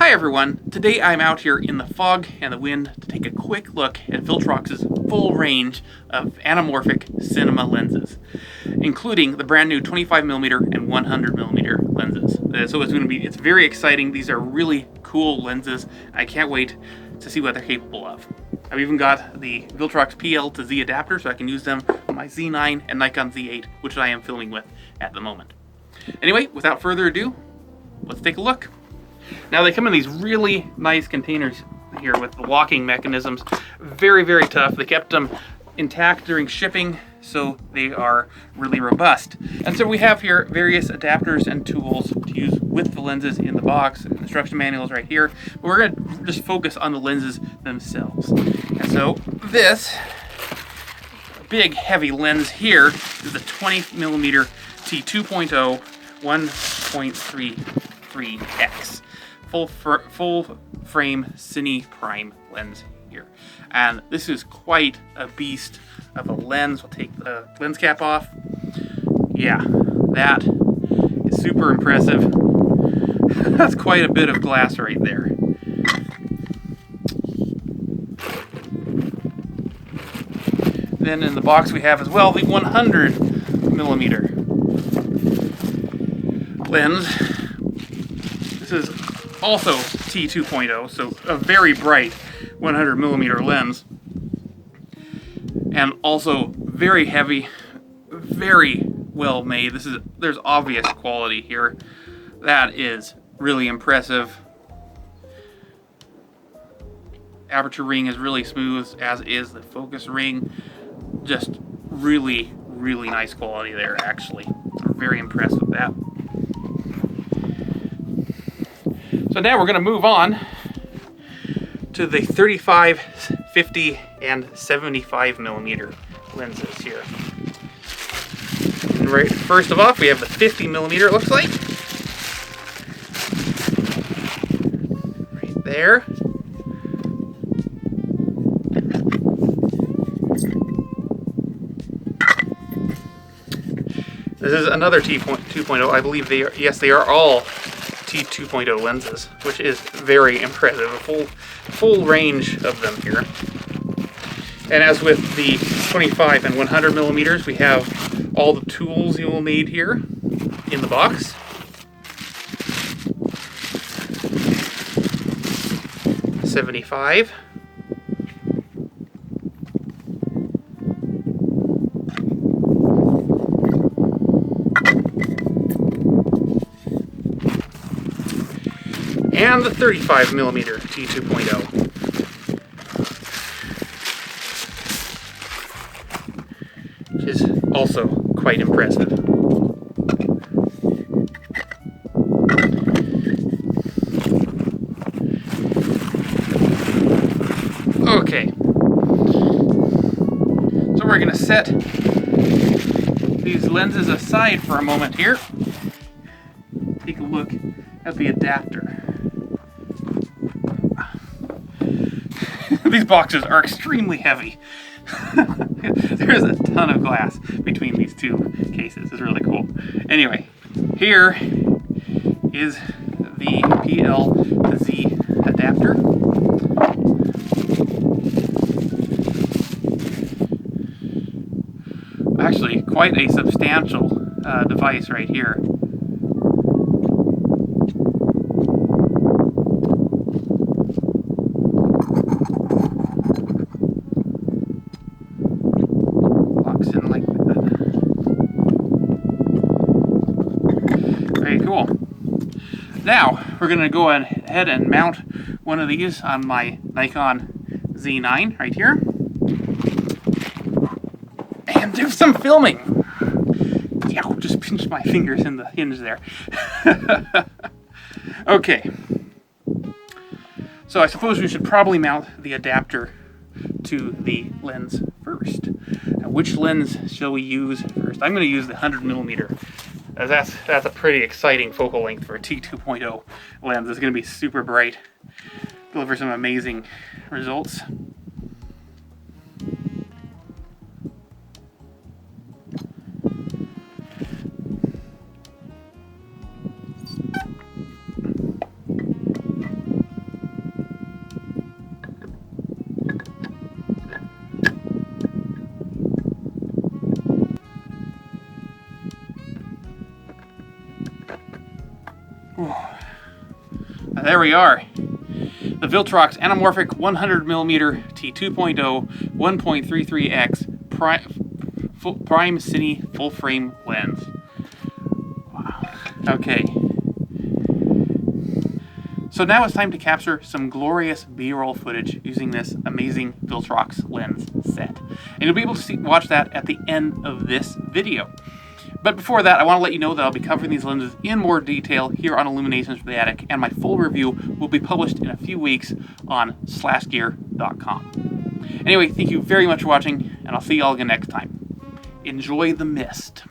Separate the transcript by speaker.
Speaker 1: Hi everyone, today I'm out here in the fog and the wind to take a quick look at Viltrox's full range of anamorphic cinema lenses, including the brand new 25mm and 100mm lenses. So it's very exciting. These are really cool lenses. I can't wait to see what they're capable of. I've even got the Viltrox PL-Z adapter so I can use them on my Z9 and Nikon Z8, which I am filming with at the moment. Anyway, without further ado, let's take a look. Now they come in these really nice containers here with the locking mechanisms. Very, very tough. They kept them intact during shipping, so they are really robust. And so we have here various adapters and tools to use with the lenses in the box. Instruction manuals right here. But we're going to just focus on the lenses themselves. And so this big heavy lens here is the 20mm T2.0 1.33x. Full frame cine prime lens here, and this is quite a beast of a lens. We'll take the lens cap off. Yeah, that is super impressive. That's quite a bit of glass right there. Then in the box we have as well the 100mm lens. This is also T2.0, so a very bright 100mm lens, and also very heavy, very well made. There's obvious quality here. That is really impressive. Aperture ring is really smooth, as is the focus ring. Just really, really nice quality there, actually. I'm very impressed with that. So now we're going to move on to the 35, 50, and 75mm lenses here. And first of all, we have the 50mm, it looks like. Right there. This is another T2.0. I believe they are all T2.0 lenses, which is very impressive. A full range of them here. And as with the 25 and 100mm, we have all the tools you will need here in the box. .75. And the 35mm T2.0. Which is also quite impressive. Okay. So we're going to set these lenses aside for a moment here. Take a look at the adapter. These boxes are extremely heavy. There's a ton of glass between these two cases. It's really cool. Anyway, here is the PL-Z adapter. Actually, quite a substantial device right here. Very cool. Now we're going to go ahead and mount one of these on my Nikon Z9 right here and do some filming. Yeah, just pinch my fingers in the hinge there. Okay. So I suppose we should probably mount the adapter to the lens first. Now, which lens shall we use first? I'm going to use the 100mm. That's a pretty exciting focal length for a T2.0 lens. It's going to be super bright, deliver some amazing results. There we are. The Viltrox Anamorphic 100mm t2.0 1.33x Prime Cine full frame lens. Wow. Okay. So now it's time to capture some glorious B-roll footage using this amazing Viltrox lens set. And you'll be able to watch that at the end of this video. But before that, I want to let you know that I'll be covering these lenses in more detail here on Illuminations for the Attic, and my full review will be published in a few weeks on slashgear.com. Anyway, thank you very much for watching, and I'll see you all again next time. Enjoy the mist.